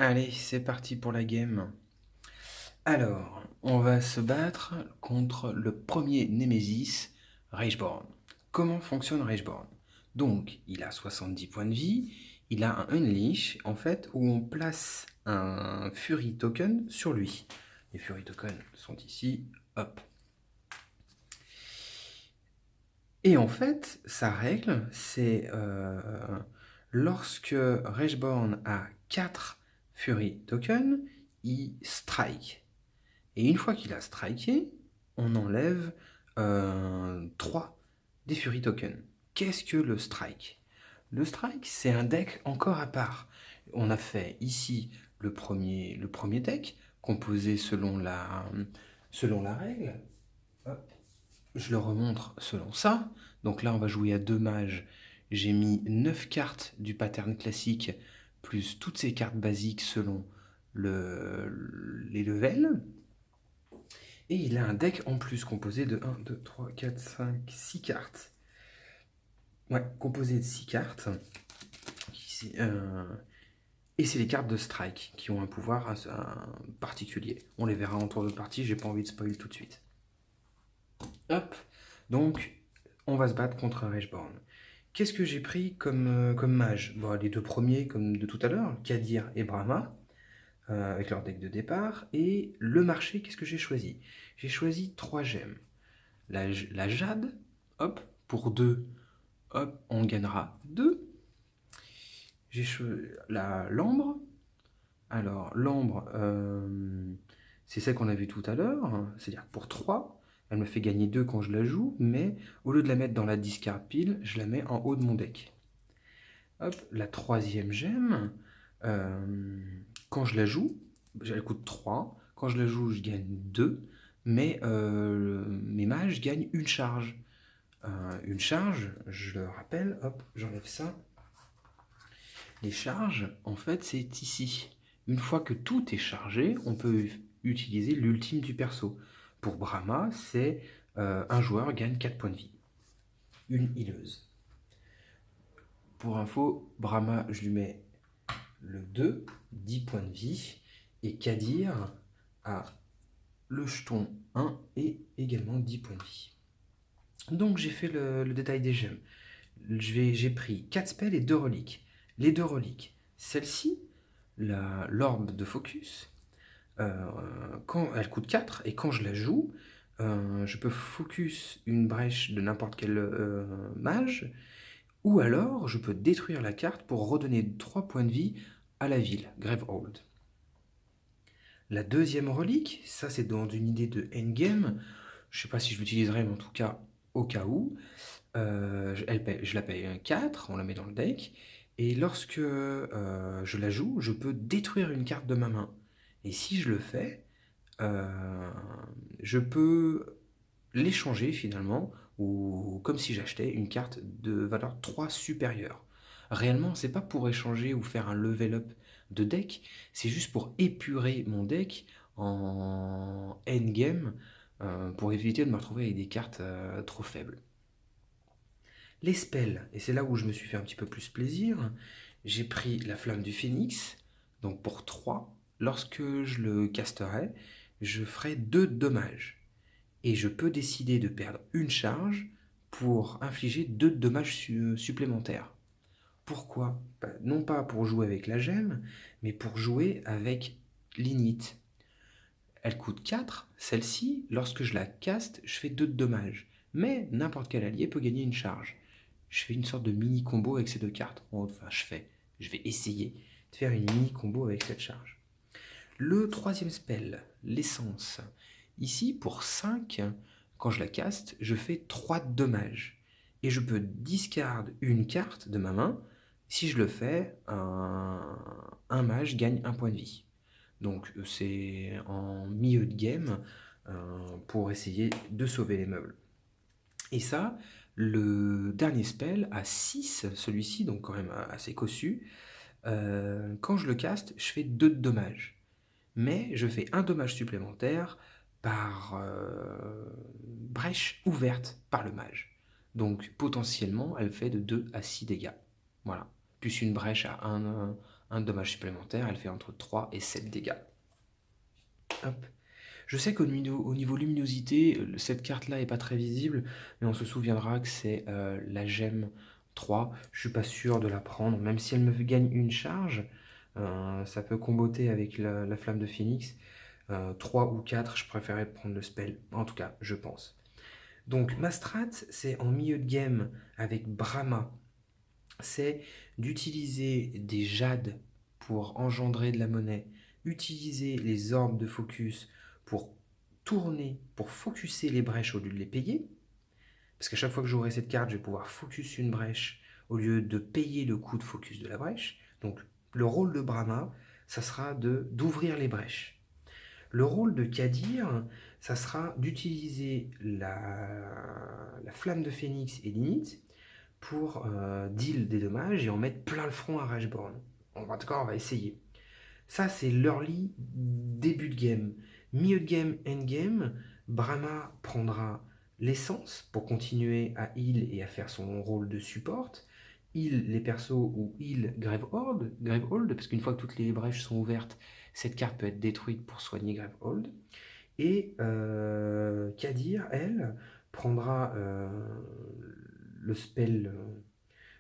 Allez, c'est parti pour la game. Alors, on va se battre contre le premier Némésis, Rageborn. Comment fonctionne Rageborn? Donc, il a 70 points de vie, il a un Unleash, en fait, où on place un Fury Token sur lui. Les Fury Tokens sont ici, hop. Et en fait, sa règle, c'est lorsque Rageborn a 4 Fury Tokens, il strike. Et une fois qu'il a striké, on enlève 3 des Fury Tokens. Qu'est-ce que le strike? Le strike, c'est un deck encore à part. On a fait ici le premier deck, composé selon la règle. Hop. Je le remontre selon ça. Donc là, on va jouer à 2 mages. J'ai mis 9 cartes du pattern classique, plus toutes ces cartes basiques selon les levels. Et il a un deck en plus composé de 1, 2, 3, 4, 5, 6 cartes. Ouais, composé de 6 cartes. Et c'est les cartes de strike qui ont un pouvoir particulier. On les verra en tour de partie, j'ai pas envie de spoil tout de suite. Hop, donc on va se battre contre un Rageborn. Qu'est-ce que j'ai pris comme mage? Bon, les deux premiers, comme de tout à l'heure, Kadir et Brahma, avec leur deck de départ. Et le marché, qu'est-ce que j'ai choisi? J'ai choisi 3 gemmes. La jade, hop, pour 2, hop, on gagnera 2. J'ai choisi l'ambre. Alors, l'ambre, c'est celle qu'on a vue tout à l'heure, hein. C'est-à-dire que pour 3, elle me fait gagner 2 quand je la joue, mais au lieu de la mettre dans la discard pile, je la mets en haut de mon deck. Hop, la troisième gemme, quand je la joue, elle coûte 3. Quand je la joue, je gagne 2, mais mes mages gagnent une charge. Une charge, je le rappelle, hop, j'enlève ça. Les charges, en fait, c'est ici. Une fois que tout est chargé, on peut utiliser l'ultime du perso. Pour Brahma, c'est un joueur gagne 4 points de vie. Une healeuse. Pour info, Brahma, je lui mets le 2, 10 points de vie. Et Kadir a le jeton 1 et également 10 points de vie. Donc j'ai fait le détail des gemmes. J'ai pris 4 spells et 2 reliques. Les 2 reliques, celle-ci, l'orbe de focus, quand elle coûte 4 et quand je la joue, je peux focus une brèche de n'importe quel mage, ou alors je peux détruire la carte pour redonner 3 points de vie à la ville, Gravehold. La deuxième relique, ça c'est dans une idée de endgame, je ne sais pas si je l'utiliserai, mais en tout cas, au cas où, je la paye un 4, on la met dans le deck, et lorsque je la joue, je peux détruire une carte de ma main. Et si je le fais, je peux l'échanger finalement, ou comme si j'achetais une carte de valeur 3 supérieure. Réellement, c'est pas pour échanger ou faire un level up de deck, c'est juste pour épurer mon deck en endgame, pour éviter de me retrouver avec des cartes trop faibles. Les spells, et c'est là où je me suis fait un petit peu plus plaisir, j'ai pris la flamme du phénix, donc pour 3, lorsque je le casterai, je ferai 2 dommages. Et je peux décider de perdre une charge pour infliger 2 dommages supplémentaires. Pourquoi? Non pas pour jouer avec la gemme, mais pour jouer avec l'init. Elle coûte 4, celle-ci, lorsque je la caste, je fais 2 de dommages. Mais n'importe quel allié peut gagner une charge. Je fais une sorte de mini combo avec ces 2 cartes. Enfin, je vais essayer de faire une mini combo avec cette charge. Le troisième spell, l'essence. Ici, pour 5, quand je la caste, je fais 3 de dommages. Et je peux discard une carte de ma main. Si je le fais, un mage gagne un point de vie. Donc c'est en milieu de game, pour essayer de sauver les meubles. Et ça, le dernier spell à 6, celui-ci, donc quand même assez cossu. Quand je le caste, je fais 2 de dommages. Mais je fais un dommage supplémentaire par brèche ouverte par le mage. Donc potentiellement, elle fait de 2 à 6 dégâts. Voilà. Plus une brèche à un dommage supplémentaire, elle fait entre 3 et 7 dégâts. Hop. Je sais qu'au niveau luminosité, cette carte-là est pas très visible, mais on se souviendra que c'est la gemme 3. Je suis pas sûr de la prendre, même si elle me gagne une charge, ça peut comboter avec la flamme de Phoenix. 3 ou 4, je préférais prendre le spell, en tout cas, je pense. Donc ma strat, c'est en milieu de game avec Brahma, c'est d'utiliser des jades pour engendrer de la monnaie, utiliser les orbes de focus pour tourner, pour focuser les brèches au lieu de les payer. Parce qu'à chaque fois que j'aurai cette carte, je vais pouvoir focus une brèche au lieu de payer le coût de focus de la brèche. Donc le rôle de Brahma, ça sera d'ouvrir les brèches. Le rôle de Kadir, ça sera d'utiliser la flamme de Phénix et l'init pour deal des dommages et en mettre plein le front à Rashborn. En tout cas, on va essayer. Ça, c'est l'early début de game. Milieu de game, endgame, Brahma prendra l'essence pour continuer à heal et à faire son rôle de support. Heal les persos ou heal Gravehold, parce qu'une fois que toutes les brèches sont ouvertes, cette carte peut être détruite pour soigner Gravehold. Et Kadir, elle, prendra le spell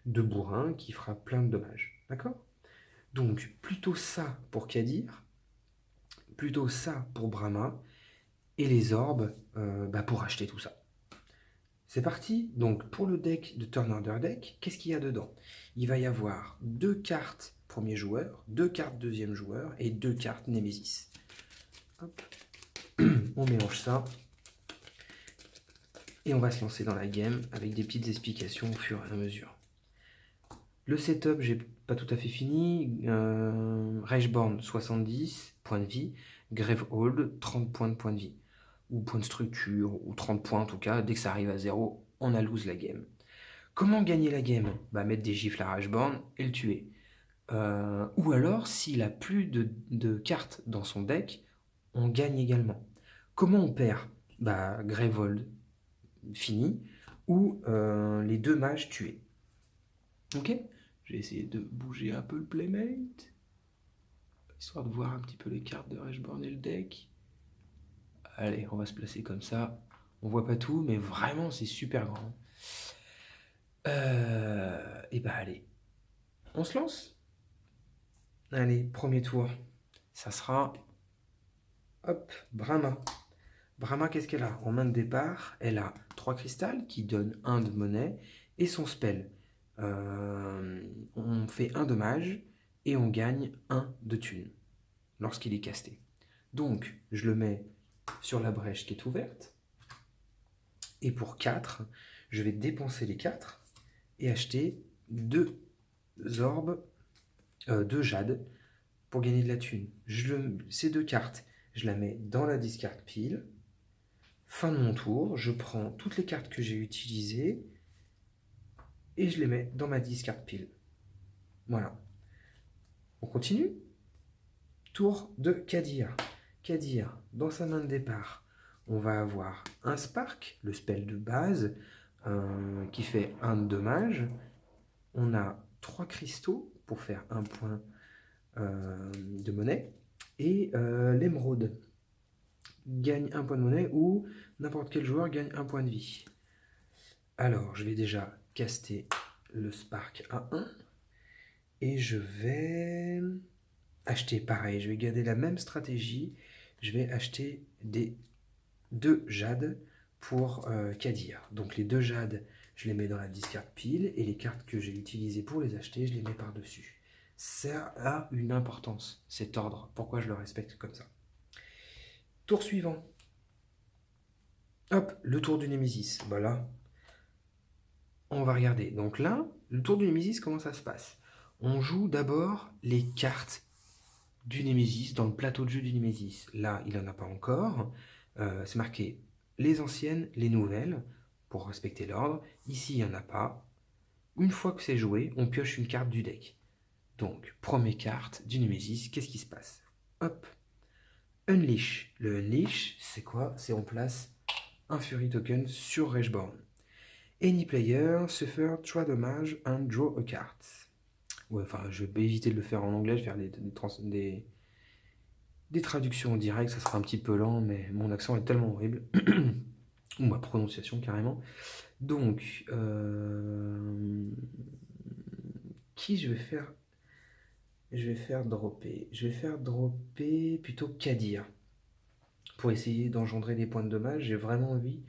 de bourrin qui fera plein de dommages. D'accord? Donc, plutôt ça pour Kadir, plutôt ça pour Brahma, et les orbes pour acheter tout ça. C'est parti. Donc, pour le deck de Turn Order Deck, qu'est-ce qu'il y a dedans? Il va y avoir 2 cartes premier joueur, 2 cartes deuxième joueur et 2 cartes Némésis. Hop. On mélange ça. Et on va se lancer dans la game avec des petites explications au fur et à mesure. Le setup, j'ai pas tout à fait fini. Rageborn, 70 points de vie. Gravehold, 30 points de vie. Ou points de structure, ou 30 points en tout cas. Dès que ça arrive à 0, on a lose la game. Comment gagner la game? Mettre des gifles à Rageborn et le tuer. Ou alors, s'il a plus de cartes dans son deck, on gagne également. Comment on perd? Gravehold, fini. Ou les 2 mages tués. Ok? Je vais essayer de bouger un peu le playmate, histoire de voir un petit peu les cartes de Rageborn et le deck. Allez, on va se placer comme ça. On voit pas tout, mais vraiment, c'est super grand. Et allez, on se lance. Allez, premier tour. Ça sera... Hop, Brahma. Brahma, qu'est-ce qu'elle a? En main de départ, elle a 3 cristals qui donnent 1 de monnaie et son spell. On fait 1 dommage et on gagne 1 de thune lorsqu'il est casté. Donc, je le mets sur la brèche qui est ouverte. Et pour 4, je vais dépenser les 4 et acheter 2 orbes, 2 jades pour gagner de la thune. Ces 2 cartes, je la mets dans la discard pile. Fin de mon tour, je prends toutes les cartes que j'ai utilisées et je les mets dans ma discard pile. Voilà. On continue. Tour de Kadir. Kadir, dans sa main de départ, on va avoir un Spark, le spell de base, qui fait 1 de dommage. On a 3 cristaux pour faire 1 point de monnaie. Et l'émeraude gagne 1 point de monnaie ou n'importe quel joueur gagne 1 point de vie. Alors, je vais déjà caster le Spark à 1. Et je vais acheter pareil. Je vais garder la même stratégie. Je vais acheter des 2 jades pour Kadir. Donc les 2 jades, je les mets dans la discard pile. Et les cartes que j'ai utilisées pour les acheter, je les mets par-dessus. Ça a une importance, cet ordre. Pourquoi je le respecte comme ça? Tour suivant. Hop, le tour du Némésis. Voilà. On va regarder. Donc là, le tour du Némésis, comment ça se passe? On joue d'abord les cartes du Némésis dans le plateau de jeu du Némésis. Là, il n'en a pas encore. C'est marqué les anciennes, les nouvelles, pour respecter l'ordre. Ici, il n'y en a pas. Une fois que c'est joué, on pioche une carte du deck. Donc, première carte du Némésis, qu'est-ce qui se passe? Hop, Unleash. Le Unleash, c'est quoi? C'est on place un Fury Token sur Rageborn. Any player suffer 3 dommages and draw a card. Ouais, enfin, je vais éviter de le faire en anglais, je vais faire des traductions en direct, ça sera un petit peu lent, mais mon accent est tellement horrible. Ou ma prononciation carrément. Donc, qui je vais faire? Je vais faire dropper. Je vais faire dropper plutôt Kadir. Pour essayer d'engendrer des points de dommage, j'ai vraiment envie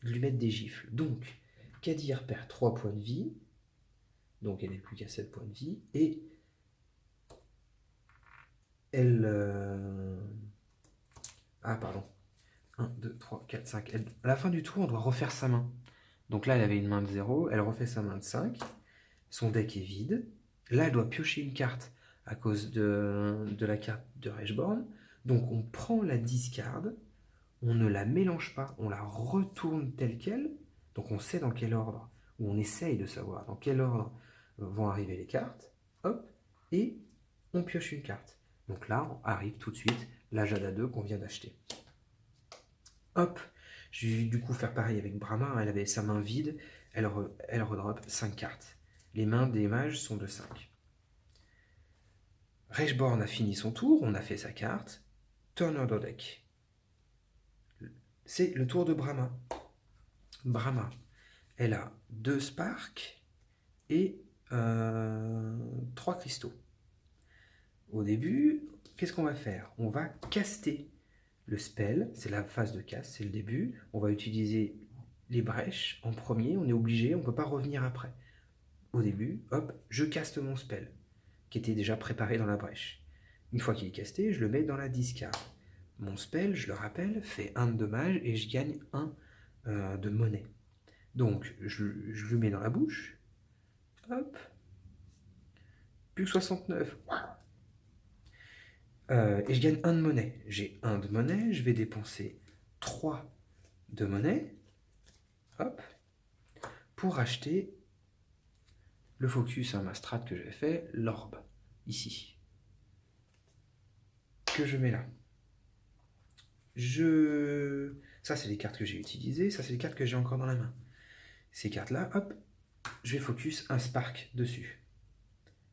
de lui mettre des gifles. Donc, Kadir perd 3 points de vie. Donc, elle n'est plus qu'à 7 points de vie. Et elle... Ah, pardon. 1, 2, 3, 4, 5. À la fin du tour, on doit refaire sa main. Donc là, elle avait une main de 0. Elle refait sa main de 5. Son deck est vide. Là, elle doit piocher une carte à cause de la carte de Reichborn. Donc, on prend la discard. On ne la mélange pas. On la retourne telle qu'elle. Donc, on sait dans quel ordre, ou on essaye de savoir dans quel ordre vont arriver les cartes. Hop. Et on pioche une carte. Donc là, arrive tout de suite la Jada 2 qu'on vient d'acheter. Hop, je vais du coup faire pareil avec Brahma, elle avait sa main vide, elle redrop 5 cartes. Les mains des mages sont de 5. Reichborn a fini son tour, on a fait sa carte. Turn order deck. C'est le tour de Brahma. Brahma, elle a 2 sparks et 3 cristaux. Au début, qu'est-ce qu'on va faire? On va caster le spell, c'est la phase de cast, c'est le début. On va utiliser les brèches en premier, on est obligé, on ne peut pas revenir après. Au début, hop, je caste mon spell, qui était déjà préparé dans la brèche. Une fois qu'il est casté, je le mets dans la discard. Mon spell, je le rappelle, fait 1 de dommage et je gagne 1 de monnaie. Donc, je le mets dans la bouche. Hop. Plus 69. Et je gagne 1 de monnaie. J'ai 1 de monnaie, je vais dépenser 3 de monnaie. Hop. Pour acheter le focus, ma strat que j'avais fait, l'orbe, ici. Que je mets là. Ça, c'est les cartes que j'ai utilisées. Ça, c'est les cartes que j'ai encore dans la main. Ces cartes-là, hop, je vais focus un spark dessus.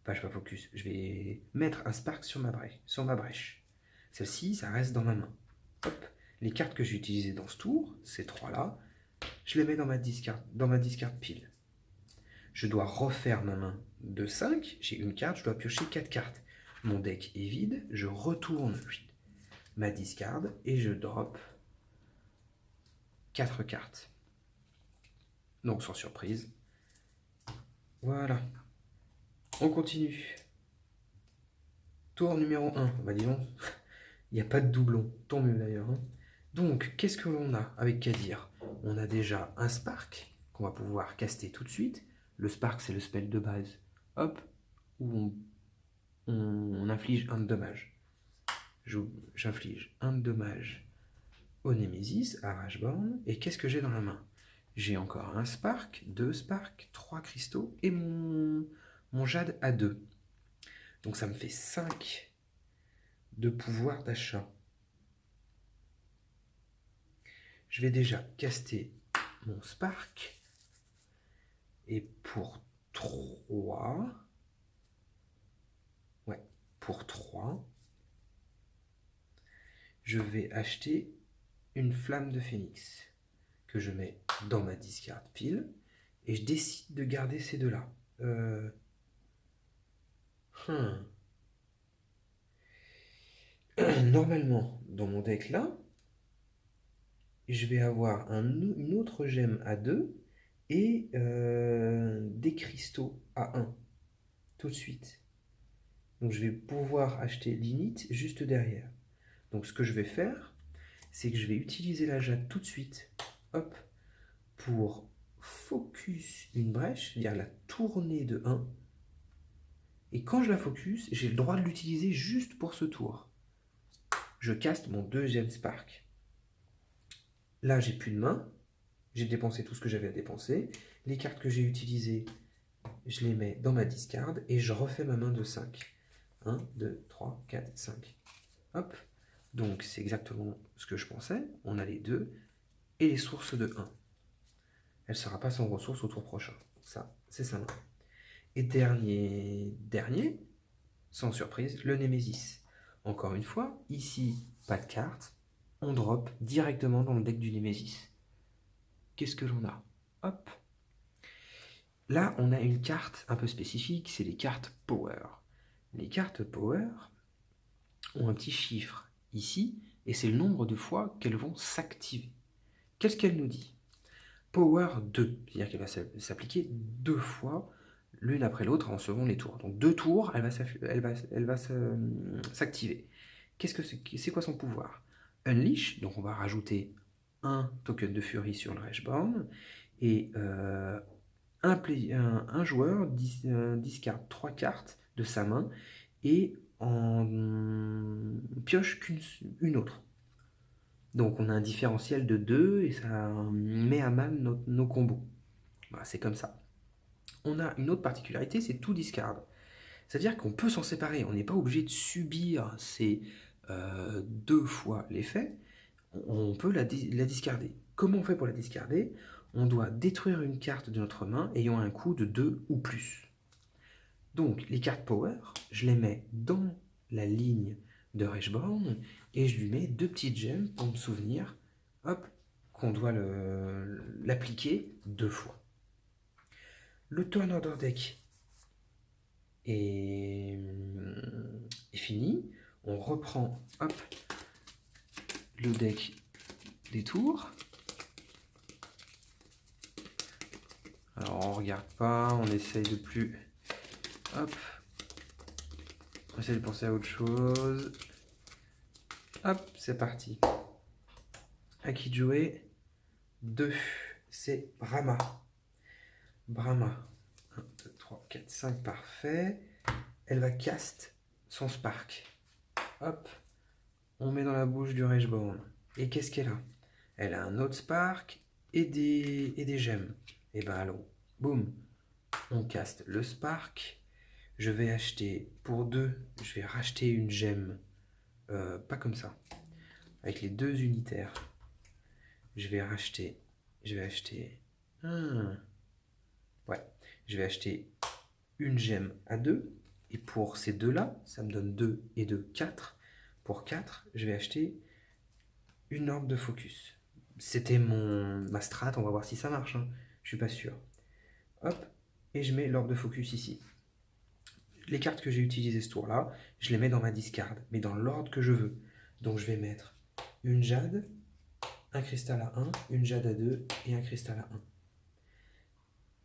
Enfin, je vais pas focus. Je vais mettre un spark sur ma brèche. Celle-ci, ça reste dans ma main. Hop, les cartes que j'ai utilisées dans ce tour, ces trois-là, je les mets dans ma discard pile. Je dois refaire ma main de 5. J'ai une carte, je dois piocher 4 cartes. Mon deck est vide, je retourne ma discard et je drop 4 cartes. Donc sans surprise. Voilà. On continue. Tour numéro 1. Bah dis donc, il n'y a pas de doublon. Tant mieux d'ailleurs. Hein. Donc, qu'est-ce que l'on a avec Kadir? On a déjà un Spark qu'on va pouvoir caster tout de suite. Le Spark, c'est le spell de base. Hop, où on inflige un de dommage. J'inflige un de dommage au Némésis, à Reichborn. Et qu'est-ce que j'ai dans la main? J'ai encore un Spark, 2 Sparks, 3 cristaux et mon Jade à 2. Donc ça me fait 5 de pouvoir d'achat. Je vais déjà caster mon Spark. Et pour 3... Ouais, pour 3... Je vais acheter une flamme de phénix que je mets dans ma discard pile. Et je décide de garder ces deux-là. Normalement, dans mon deck là, je vais avoir une autre gemme à 2 et des cristaux à 1 tout de suite. Donc je vais pouvoir acheter l'init juste derrière. Donc ce que je vais faire, c'est que je vais utiliser la jade tout de suite, hop, pour focus une brèche, c'est-à-dire la tourner de 1. Et quand je la focus, j'ai le droit de l'utiliser juste pour ce tour. Je caste mon deuxième spark. Là, j'ai plus de main. J'ai dépensé tout ce que j'avais à dépenser. Les cartes que j'ai utilisées, je les mets dans ma discard et je refais ma main de 5. 1, 2, 3, 4, 5. Hop. Donc, c'est exactement ce que je pensais. On a les deux et les sources de 1. Elle ne sera pas sans ressources au tour prochain. Ça, c'est sa main. Et dernier, sans surprise, le Némésis. Encore une fois, ici, pas de carte, on drop directement dans le deck du Némésis. Qu'est-ce que l'on a? Hop. Là, on a une carte un peu spécifique, c'est les cartes Power. Les cartes Power ont un petit chiffre ici, et c'est le nombre de fois qu'elles vont s'activer. Qu'est-ce qu'elle nous dit? Power 2, c'est-à-dire qu'elle va s'appliquer 2 fois l'une après l'autre en second les tours. Donc 2 tours, elle va s'activer. Qu'est-ce que c'est quoi son pouvoir? Unleash, donc on va rajouter un token de furie sur le Rashborn, et un joueur discarde 3 cartes de sa main et en pioche une autre. Donc on a un différentiel de 2 et ça met à mal nos combos. Voilà, c'est comme ça. On a une autre particularité, c'est tout discard. C'est-à-dire qu'on peut s'en séparer, on n'est pas obligé de subir ces 2 fois l'effet, on peut la discarder. Comment on fait pour la discarder? On doit détruire une carte de notre main ayant un coût de 2 ou plus. Donc les cartes Power, je les mets dans la ligne de Rashborn et je lui mets 2 petites gemmes pour me souvenir, hop, qu'on doit l'appliquer 2 fois. Le turn order deck est fini. On reprend, hop, le deck des tours. Alors on regarde pas, on essaye de plus, hop, on essaye de penser à autre chose. Hop, c'est parti. À qui de jouer? 2, c'est Brahma. Brahma. 1, 2, 3, 4, 5, parfait. Elle va cast son Spark. Hop, on met dans la bouche du Rashborn. Et qu'est-ce qu'elle a? Elle a un autre Spark et des gemmes. Et ben allons, boum, on caste le Spark. Je vais acheter pour 2, je vais racheter une gemme. Pas comme ça. Avec les 2 unitaires. Je vais acheter. Ouais, je vais acheter une gemme à 2. Et pour ces deux-là, ça me donne 2 et 2, 4. Pour 4, je vais acheter une orbe de focus. C'était ma strat, on va voir si ça marche. Hein. Je suis pas sûr. Hop, et je mets l'orbe de focus ici. Les cartes que j'ai utilisées ce tour-là, je les mets dans ma discard, mais dans l'ordre que je veux. Donc je vais mettre une jade, un cristal à 1, une jade à 2 et un cristal à 1.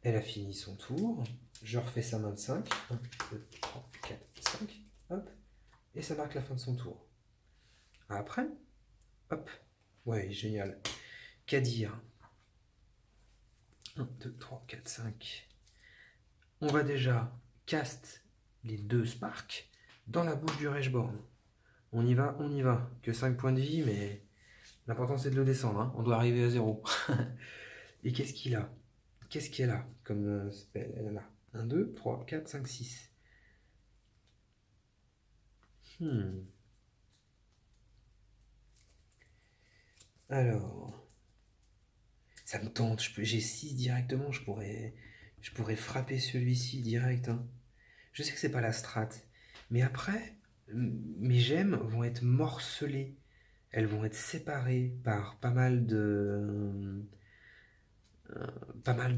Elle a fini son tour. Je refais sa main de 5. 1, 2, 3, 4, 5. Hop. Et ça marque la fin de son tour. Après, hop. Ouais, génial. Qu'à dire? 1, 2, 3, 4, 5. On va déjà cast les 2 sparks dans la bouche du Rashborn. On y va, on y va. Que 5 points de vie, mais l'important c'est de le descendre. Hein. On doit arriver à 0. Et qu'est-ce qu'il a? Qu'est-ce qu'elle a comme spell? Elle a 1, 2, 3, 4, 5, 6. Alors, ça me tente. J'ai 6 directement. Je pourrais frapper celui-ci direct. Hein. Je sais que c'est pas la strat. Mais après, mes gemmes vont être morcelées. Elles vont être séparées par pas mal de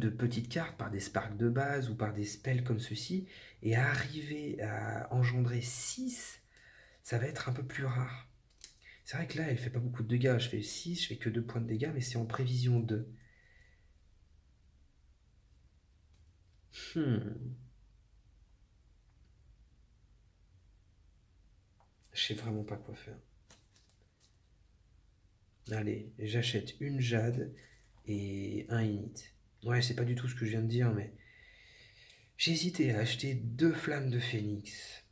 petites cartes, par des sparks de base ou par des spells comme ceci, et arriver à engendrer 6, ça va être un peu plus rare. C'est vrai que là, elle fait pas beaucoup de dégâts, je fais 6, je fais que 2 points de dégâts, mais c'est en prévision 2. Je sais vraiment pas quoi faire. Allez, j'achète une jade et un init. Ouais, c'est pas du tout ce que je viens de dire, mais j'ai hésité à acheter 2 flammes de phénix.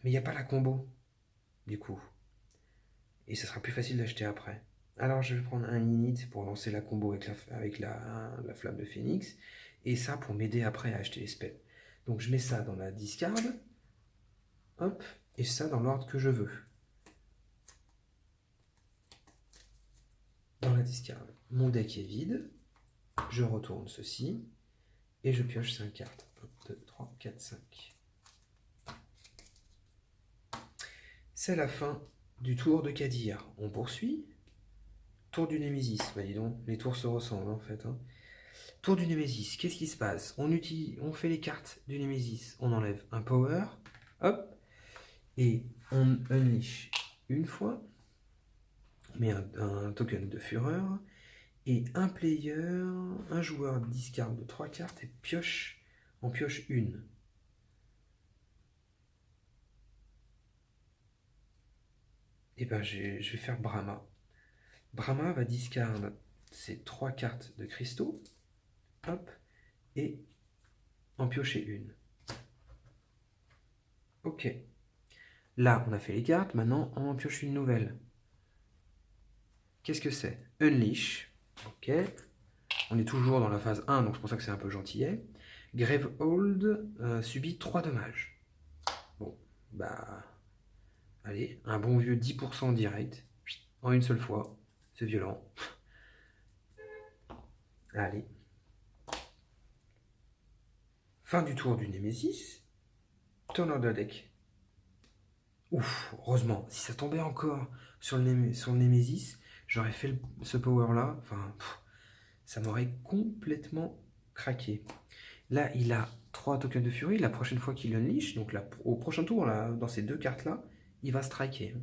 Mais il n'y a pas la combo, du coup. Et ça sera plus facile d'acheter après. Alors je vais prendre un init pour lancer la combo avec la flamme de phénix. Et ça pour m'aider après à acheter les spells. Donc je mets ça dans la discard. Hop. Et ça dans l'ordre que je veux. Dans la discard. Mon deck est vide. Je retourne ceci. Et je pioche 5 cartes. 2, 3, 4, 5. C'est la fin du tour de Kadir. On poursuit. Tour du Némésis. Bah dis donc, les tours se ressemblent en fait. Hein. Tour du Némésis, qu'est-ce qui se passe? On fait les cartes du Némésis. On enlève un power. Hop. Et on unleash une fois. On met un token de fureur. Et un joueur discard de 3 cartes et en pioche une. Et ben je vais faire Brahma. Brahma va discard ses 3 cartes de cristaux. Hop. Et en piocher une. Ok. Là, on a fait les cartes. Maintenant, on en pioche une nouvelle. Qu'est-ce que c'est? Unleash. Ok. On est toujours dans la phase 1, donc c'est pour ça que c'est un peu gentillet. Gravehold subit 3 dommages. Bon, bah... Allez, un bon vieux 10% direct. En une seule fois. C'est violent. Allez. Fin du tour du Némésis. Turn of the deck. Ouf, heureusement. Si ça tombait encore sur le Némésis, j'aurais fait ce power-là. Enfin, ça m'aurait complètement craqué. Là, il a 3 tokens de furie. La prochaine fois qu'il unleash, donc là, au prochain tour, là, dans ces 2 cartes-là, il va striker.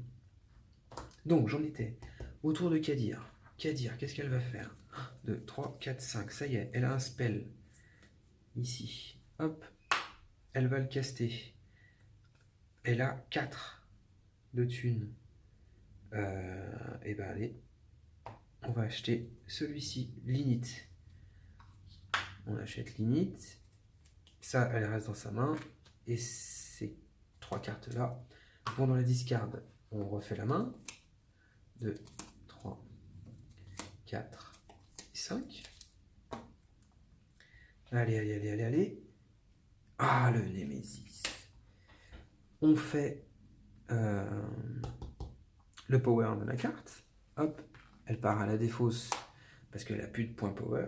Donc, j'en étais au tour de Kadir. Kadir, qu'est-ce qu'elle va faire? 1, 2, 3, 4, 5. Ça y est, elle a un spell. Ici. Hop. Elle va le caster. Elle a 4 de thunes. Et ben allez. On va acheter celui-ci, l'init. On achète l'init. Ça, elle reste dans sa main. Et ces 3 cartes-là vont dans la discard. On refait la main. 2, 3, 4 et 5. Allez. Ah, le Némésis. On fait le power de la carte. Hop, elle part à la défausse parce qu'elle a plus de points power.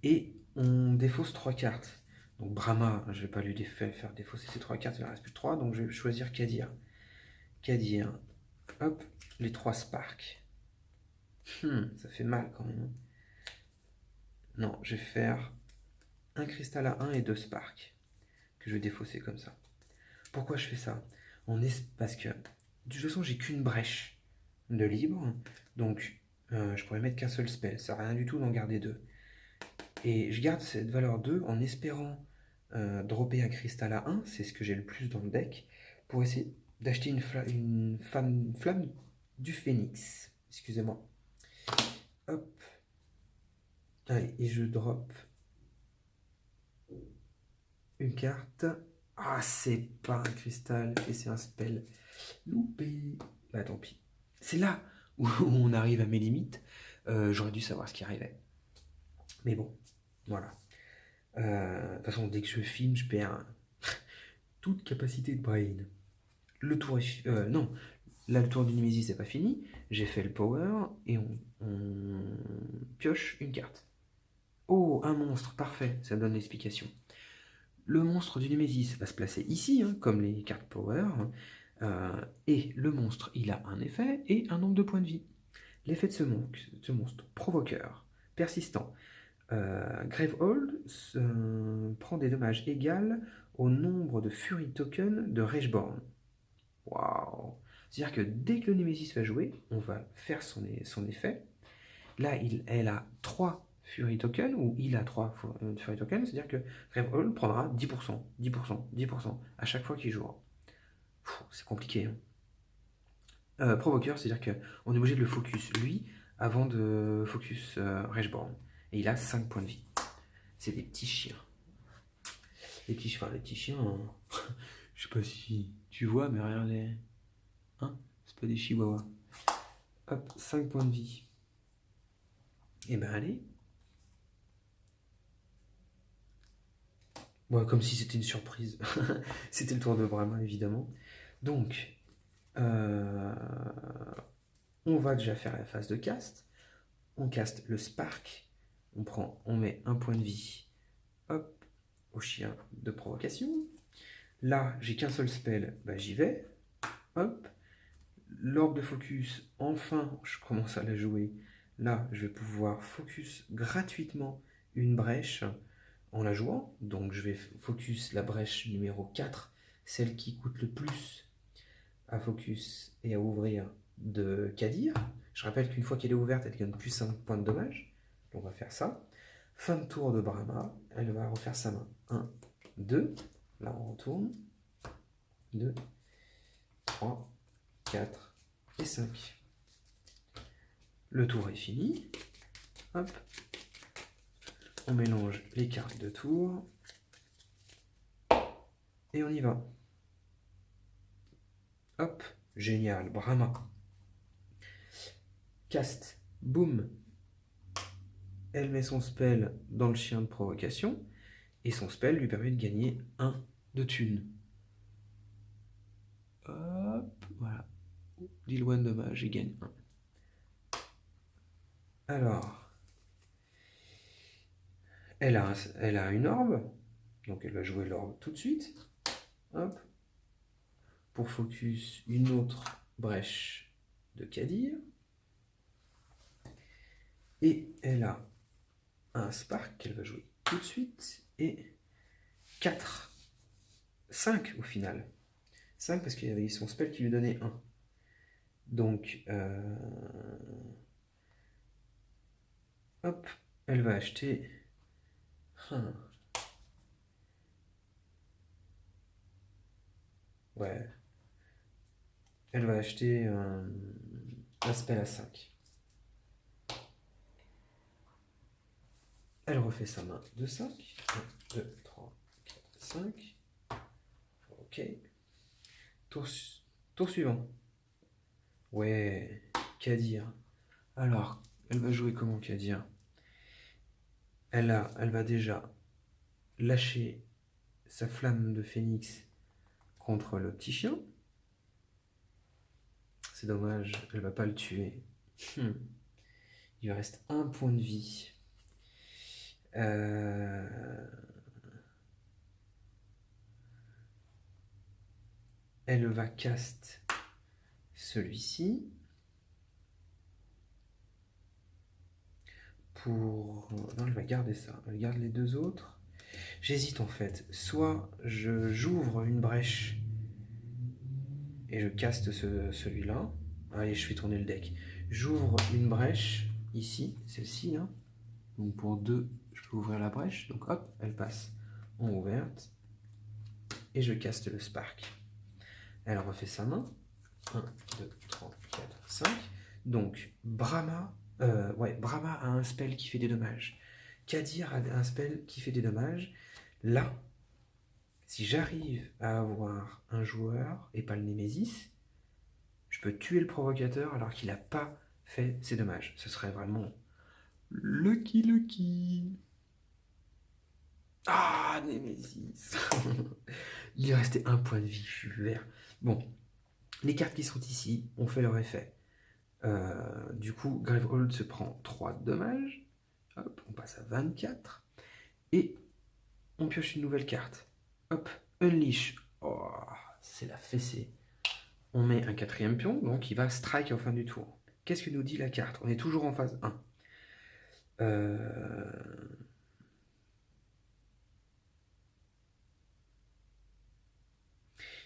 Et on défausse 3 cartes. Donc Brahma, je vais pas lui faire défausser ces 3 cartes, il en reste plus que 3, donc je vais choisir Kadir. Kadir, hop, les 3 sparks. Ça fait mal quand même. Non, je vais faire un cristal à 1 et 2 sparks que je vais défausser comme ça. Pourquoi je fais ça? Parce que de toute façon, j'ai qu'une brèche de libre, donc je pourrais mettre qu'un seul spell, ça sert à rien du tout d'en garder 2. Et je garde cette valeur 2 en espérant dropper un cristal à 1, c'est ce que j'ai le plus dans le deck, pour essayer d'acheter une flamme du phénix. Excusez-moi. Hop. Allez, et je drop une carte. Ah, c'est pas un cristal, et c'est un spell. Loupé. Bah tant pis. C'est là où on arrive à mes limites. J'aurais dû savoir ce qui arrivait. Mais bon, voilà. De toute façon, dès que je filme, je perds toute capacité de brain. Le tour est... non, là le tour du Némésis c'est pas fini. J'ai fait le power et on pioche une carte. Oh, un monstre, parfait, ça donne l'explication. Le monstre du Némésis va se placer ici, hein, comme les cartes power. Et le monstre, il a un effet et un nombre de points de vie. L'effet de ce monstre, provoqueur, persistant. Gravehold prend des dommages égaux au nombre de Fury Token de Rageborn. Waouh! C'est-à-dire que dès que le Némésis va jouer, on va faire son effet. Là, elle a 3 Fury Tokens, ou il a 3 Fury Tokens, c'est-à-dire que Gravehold prendra 10%, 10%, 10% à chaque fois qu'il jouera. C'est compliqué. Hein. Provoqueur, c'est-à-dire qu'on est obligé de le focus, lui, avant de focus Rageborn. Et il a 5 points de vie. C'est des petits chiens. Les petits chiens, je sais pas si tu vois, mais regardez. Hein? C'est pas des chihuahuas. Hop, 5 points de vie. Et ben allez. Bon, comme si c'était une surprise. C'était le tour de Brahma, évidemment. Donc, on va déjà faire la phase de cast. On caste le Spark. On met un point de vie. Hop, au chien de provocation. Là, j'ai qu'un seul spell, bah, j'y vais. Hop. L'orbe de focus, enfin, je commence à la jouer. Là, je vais pouvoir focus gratuitement une brèche en la jouant. Donc, je vais focus la brèche numéro 4, celle qui coûte le plus à focus et à ouvrir de Kadir. Je rappelle qu'une fois qu'elle est ouverte, elle gagne plus 5 points de dommage. Donc, on va faire ça. Fin de tour de Brahma, elle va refaire sa main. 1, 2, là on retourne. 2, 3, 4 et 5. Le tour est fini. Hop. On mélange les cartes de tour. Et on y va. Hop. Génial. Brahma. Cast. Boum. Elle met son spell dans le chien de provocation. Et son spell lui permet de gagner 1 de thunes. Hop. Voilà. Deal 1 dommage et gagne 1. Alors. Elle a une orbe. Donc elle va jouer l'orbe tout de suite. Hop. Pour focus une autre brèche de Kadir. Et elle a un spark qu'elle va jouer tout de suite. Et 4. 5 au final. 5 parce qu'il y avait son spell qui lui donnait 1. Donc, hop, elle va acheter... Ouais. Elle va acheter un spell à 5. Elle refait sa main de 5. 1, 2, 3, 4, 5. Ok. Tour suivant. Ouais, Kadir. Alors, elle va jouer comment, Kadir? Elle va déjà lâcher sa flamme de phénix contre le petit chien. C'est dommage, elle va pas le tuer. Il lui reste 1 point de vie. Elle va cast celui-ci. Non, elle va garder ça. Elle garde les 2 autres. J'hésite en fait. Soit j'ouvre une brèche et je caste celui-là. Allez, je fais tourner le deck. J'ouvre une brèche ici, celle-ci. Hein. Donc pour 2, je peux ouvrir la brèche. Donc hop, elle passe en ouverte. Et je caste le spark. Elle refait sa main. 1, 2, 3, 4, 5. Donc Brahma a un spell qui fait des dommages. Kadir a un spell qui fait des dommages. Là, si j'arrive à avoir un joueur et pas le Némésis, je peux tuer le provocateur alors qu'il n'a pas fait ses dommages. Ce serait vraiment lucky. Ah, Némésis. Il est resté 1 point de vie, je suis vert. Bon, les cartes qui sont ici ont fait leur effet. Du coup, Gravehold se prend 3 de dommages. Hop, on passe à 24. Et on pioche une nouvelle carte. Hop, Unleash. Oh, c'est la fessée. On met un 4e pion, donc il va strike en fin du tour. Qu'est-ce que nous dit la carte? On est toujours en phase 1.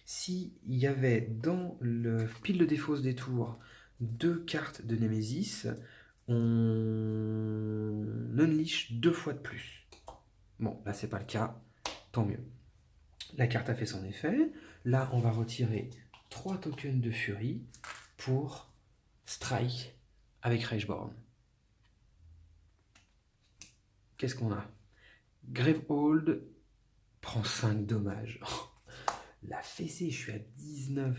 S'il y avait dans le pile de défausse des tours 2 cartes de Némésis, on unleash 2 fois de plus. Bon, là c'est pas le cas, tant mieux. La carte a fait son effet. Là, on va retirer 3 tokens de furie pour strike avec Rageborn. Qu'est-ce qu'on a? Gravehold prend 5 dommages. La fessée, je suis à 19.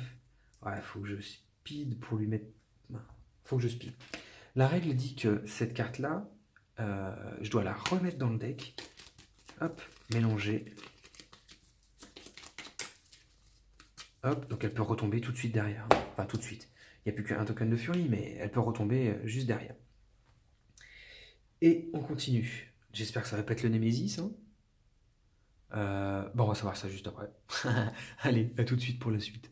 Ouais, faut que je speed pour lui mettre... Faut que je speed. La règle dit que cette carte-là, je dois la remettre dans le deck. Hop, mélanger. Hop, donc elle peut retomber tout de suite derrière. Enfin, tout de suite. Il n'y a plus qu'un token de furie, mais elle peut retomber juste derrière. Et on continue. J'espère que ça va pas être le Némésis. Hein. Bon, on va savoir ça juste après. Allez, à tout de suite pour la suite.